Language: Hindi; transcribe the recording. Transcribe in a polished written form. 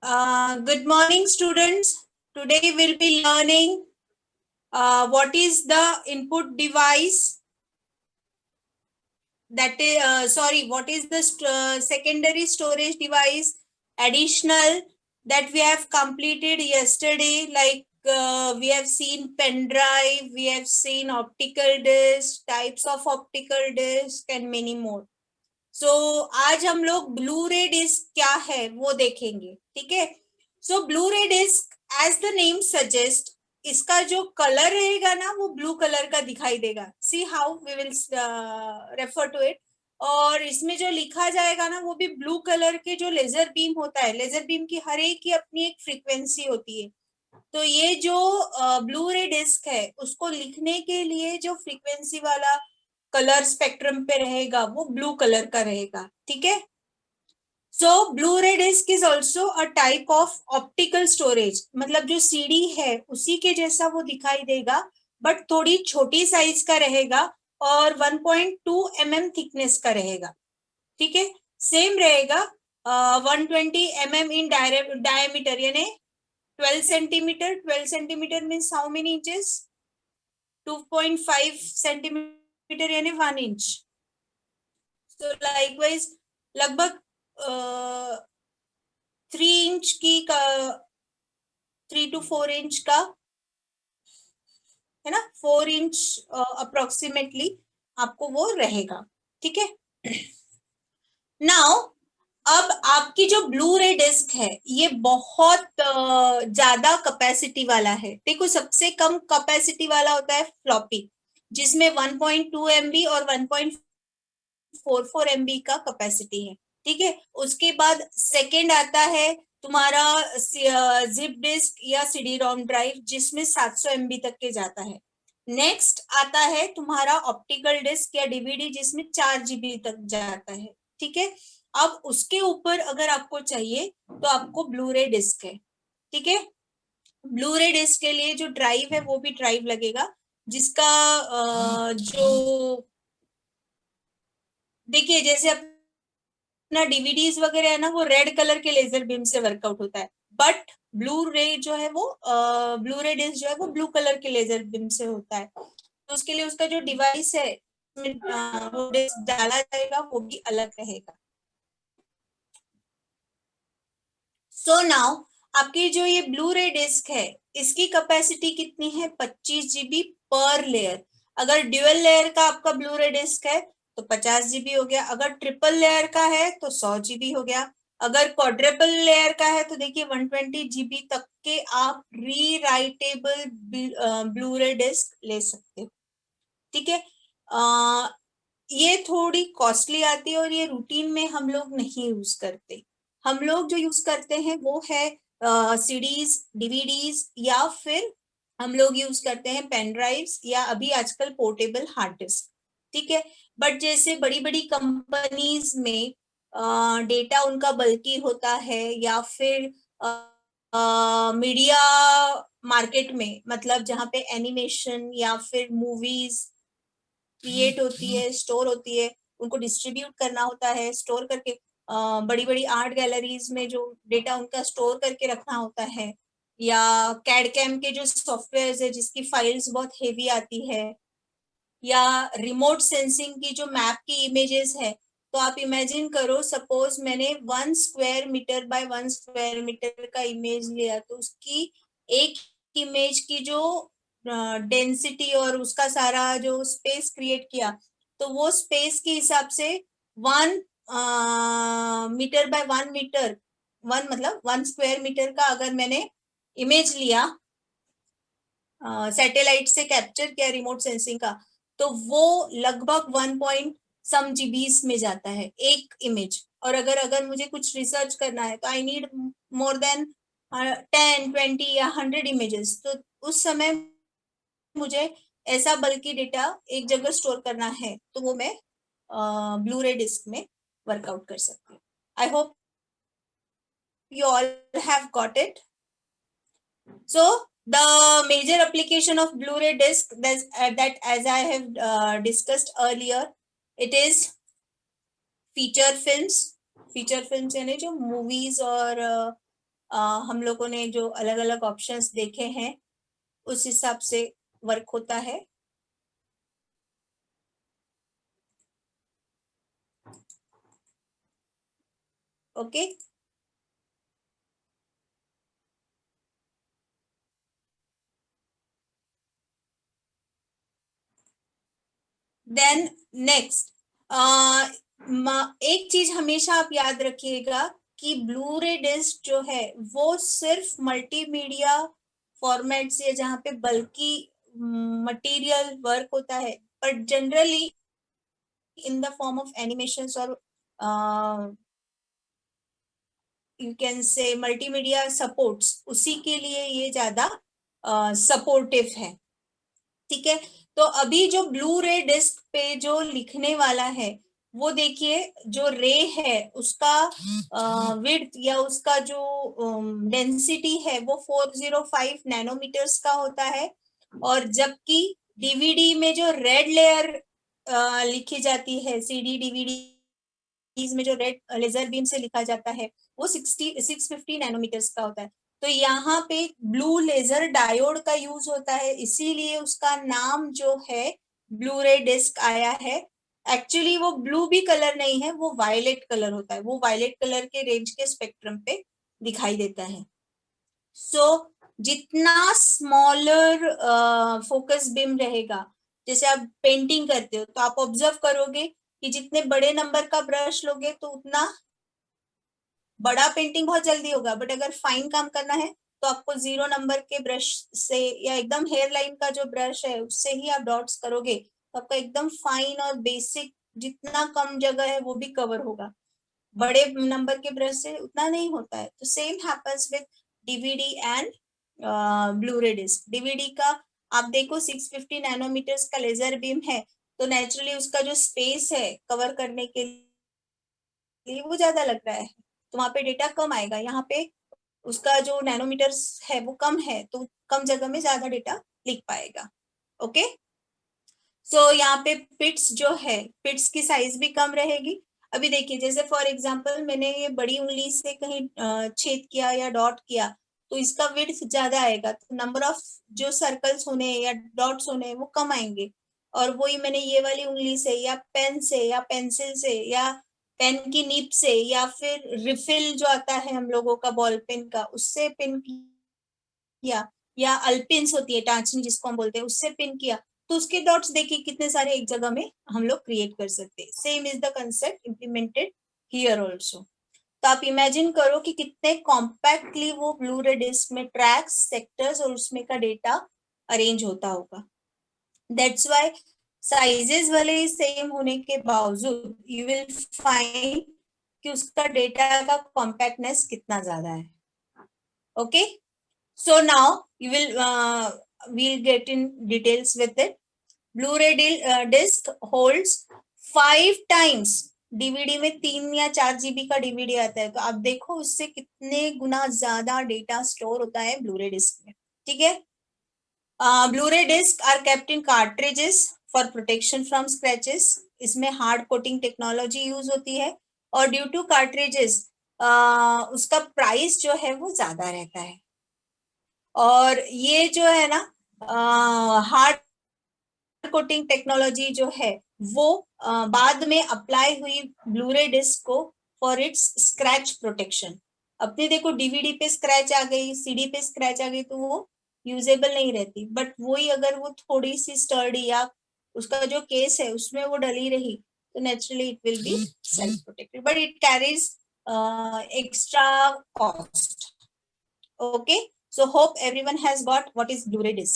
Good morning, students. Today we'll be learning what is the input device. What is the secondary storage device additional that we have completed yesterday? Like we have seen pen drive, we have seen optical disc, types of optical disc, and many more. So आज हम लोग ब्लू रे डिस्क क्या है वो देखेंगे, ठीक है. So blu ray disc as the name suggest, इसका जो कलर रहेगा ना वो ब्लू कलर का दिखाई देगा. See how we will refer to it. और इसमें जो लिखा जाएगा ना वो भी ब्लू कलर के. जो लेजर बीम होता है, लेजर बीम की हर एक की अपनी एक फ्रीक्वेंसी होती है. तो ये जो ब्लू रे डिस्क है उसको लिखने के लिए जो फ्रीक्वेंसी वाला कलर स्पेक्ट्रम पे रहेगा वो ब्लू कलर का रहेगा, ठीक है. So blu ray disc is also a type of optical storage. मतलब जो सीडी है उसी के जैसा वो दिखाई देगा, बट थोड़ी छोटी साइज का रहेगा और 1.2 mm थिकनेस का रहेगा, ठीक है. सेम रहेगा 120 mm इन डायमीटर, यानी 12 centimetre. 12 centimetre means how many inches? 2.5 centimetre यानी 1 इंच. तो लाइकवाइज लगभग 3 इंच की 3 to 4 इंच का है ना, 4 इंच अप्रोक्सीमेटली आपको वो रहेगा, ठीक है. नाउ अब आपकी जो ब्लू रे डिस्क है ये बहुत ज्यादा कैपेसिटी वाला है. देखो सबसे कम कैपेसिटी वाला होता है फ्लॉपी, जिसमें 1.2 MB और 1.44 MB का कैपेसिटी है, ठीक है. उसके बाद सेकेंड आता है तुम्हारा जिप डिस्क या सीडी रोम ड्राइव, जिसमें 700 MB तक के जाता है. नेक्स्ट आता है तुम्हारा ऑप्टिकल डिस्क या डीवीडी, जिसमें 4 GB तक जाता है, ठीक है. अब उसके ऊपर अगर आपको चाहिए तो आपको ब्लू रे डिस्क है, ठीक है. ब्लू रे डिस्क के लिए जो ड्राइव है वो भी ड्राइव लगेगा, जिसका जो देखिए जैसे अपना डीवीडीज वगैरह है ना वो रेड कलर के लेजर बीम से वर्कआउट होता है, बट ब्लू रे जो है वो ब्लू रे डिस्क जो है वो ब्लू कलर के लेजर बीम से होता है. तो उसके लिए उसका जो डिवाइस है वो डिस्क डाला जाएगा वो भी अलग रहेगा. सो नाउ आपकी जो ये ब्लू रे डिस्क है इसकी कैपेसिटी कितनी है? 25 GB पर लेयर. अगर ड्यूअल लेयर का आपका ब्लू रे डिस्क है तो 50 GB हो गया. अगर ट्रिपल लेयर का है तो 100 GB हो गया. अगर क्वाड्रपल लेयर का है तो देखिए 120 GB तक के आप रीराइटेबल ब्लू रे डिस्क ले सकते हो, ठीक है. ये थोड़ी कॉस्टली आती है और ये रूटीन में हम लोग नहीं यूज करते. हम लोग जो यूज करते हैं वो है सीडीज, डीवीडीज, या फिर हम लोग यूज करते हैं पेन ड्राइव्स या अभी आजकल पोर्टेबल हार्ड डिस्क, ठीक है. बट जैसे बड़ी बड़ी कंपनीज में डेटा उनका बल्कि होता है, या फिर मीडिया मार्केट में, मतलब जहाँ पे एनिमेशन या फिर मूवीज क्रिएट होती है, स्टोर होती है, उनको डिस्ट्रीब्यूट करना होता है, स्टोर करके बड़ी बड़ी आर्ट गैलरीज में जो डेटा उनका स्टोर करके रखना होता है, या कैड कैम के जो सॉफ्टवेयर है जिसकी फाइल्स बहुत हेवी आती है, या रिमोट सेंसिंग की जो मैप की इमेजेस है. तो आप इमेजिन करो, सपोज मैंने 1 square metre by 1 square metre का इमेज लिया, तो उसकी एक इमेज की जो डेंसिटी और उसका सारा जो स्पेस क्रिएट किया, तो वो स्पेस के हिसाब से 1 मीटर बाय 1 मीटर, 1 मतलब 1 स्क्वायर मीटर का अगर मैंने इमेज लिया, सैटेलाइट से कैप्चर किया रिमोट सेंसिंग का, तो वो लगभग 1 पॉइंट सम जीबीस में जाता है एक इमेज. और अगर मुझे कुछ रिसर्च करना है तो आई नीड मोर देन 10, 20 या 100 इमेजेस. तो उस समय मुझे ऐसा बल्कि डेटा एक जगह स्टोर करना है तो वो मैं ब्लू रे डिस्क में वर्कआउट कर सकती हूँ. I hope you all have got it. So the major application of Blu-ray disc that as I have discussed earlier, it is feature films. feature films यानी जो movies और हम लोगों ने जो अलग अलग ऑप्शंस देखे हैं उस हिसाब से वर्क होता है। ओके, देन नेक्स्ट, एक चीज हमेशा आप याद रखिएगा कि ब्लू रे डिस्क जो है वो सिर्फ मल्टीमीडिया फॉर्मेट से, जहाँ पे बल्कि मटेरियल वर्क होता है, पर generally in the form of animations और you can say multimedia supports, उसी के लिए ये ज्यादा सपोर्टिव है। ठीक है, तो अभी जो ब्लू रे डिस्क पे जो लिखने वाला है वो देखिए, जो रे है उसका विड्थ या उसका जो डेंसिटी है वो 405 नैनोमीटर्स का होता है, और जबकि डीवीडी में जो रेड लेयर लिखी जाती है, सीडी डीवीडी में जो रेड लेजर बीम से लिखा जाता है वो 650 नैनोमीटर्स का होता है। तो यहाँ पे ब्लू लेजर डायोड का यूज होता है, इसीलिए उसका नाम जो है ब्लू रे डिस्क आया है। एक्चुअली वो ब्लू भी कलर नहीं है, वो वायलेट कलर होता है, वो वायलेट कलर के रेंज के स्पेक्ट्रम पे दिखाई देता है। सो जितना स्मॉलर फोकस बिम रहेगा, जैसे आप पेंटिंग करते हो तो आप ऑब्जर्व करोगे कि जितने बड़े नंबर का ब्रश लोगे तो उतना बड़ा पेंटिंग बहुत जल्दी होगा, बट अगर फाइन काम करना है तो आपको 0 नंबर के ब्रश से या एकदम हेयर लाइन का जो ब्रश है उससे ही आप डॉट्स करोगे तो आपका एकदम फाइन और बेसिक जितना कम जगह है वो भी कवर होगा। बड़े नंबर के ब्रश से उतना नहीं होता है। तो same happens with DVD and blue ray disc. DVD का आप देखो 650 नैनोमीटर्स का लेजर बीम है, तो नेचुरली उसका जो स्पेस है कवर करने के लिए वो ज्यादा लग रहा है, तो वहां पे डेटा कम आएगा। यहाँ पे उसका जो नैनोमीटर्स है वो कम है, तो कम जगह में ज्यादा डेटा लिख पाएगा। ओके, सो यहाँ पे पिट्स जो है, पिट्स की साइज भी कम रहेगी। अभी देखिए, जैसे फॉर एग्जांपल मैंने ये बड़ी उंगली से कहीं छेद किया या डॉट किया तो इसका विड्थ ज्यादा आएगा, तो नंबर ऑफ जो सर्कल्स होने या डॉट्स होने वो कम आएंगे। और वही मैंने ये वाली उंगली से या पेन से या पेंसिल से या पेन की निब से या फिर रिफिल जो आता है हम लोगों का बॉल पेन का, उससे पिन किया, या अल्पिन्स होती है टांचनी जिसको हम बोलते हैं, उससे पिन किया, तो उसके डॉट्स देखिए कितने सारे एक जगह में हम लोग क्रिएट कर सकते हैं। Same is the concept implemented here also. तो आप इमेजिन करो कि कितने कॉम्पैक्टली वो ब्लू रे डिस्क में ट्रैक्स, सेक्टर्स और उसमें का डेटा अरेंज होता होगा। दैट्स वाई साइजेस वाले ही सेम होने के बावजूद यू विल फाइंड कि उसका डेटा का कॉम्पैक्टनेस कितना ज्यादा है। Okay, so now you will we'll get in details with it. Blu-ray disc holds 5 times DVD में 3 या 4 जीबी का डीवीडी आता है, तो आप देखो उससे कितने गुना ज्यादा डेटा स्टोर होता है ब्लूरे डिस्क में। ठीक है, blu ray disc are kept in cartridges for protection from scratches. इसमें हार्ड कोटिंग टेक्नोलॉजी यूज होती है, और ड्यू टू कार्ट्रिजेस उसका प्राइस जो है वो ज्यादा रहता है। और ये जो है ना हार्ड कोटिंग टेक्नोलॉजी जो है वो बाद में अप्लाई हुई ब्लूरे डिस्क को फॉर इट्स स्क्रैच प्रोटेक्शन। अपने देखो डीवीडी पे स्क्रैच आ गई, सीडी पे स्क्रैच आ गई तो वो यूजेबल नहीं रहती, बट वही अगर वो थोड़ी सी स्टर्डी या उसका जो केस है उसमें वो डली रही तो naturally it will be self protected, but it carries extra cost. Okay, so hope everyone has got what is Blu-ray disc.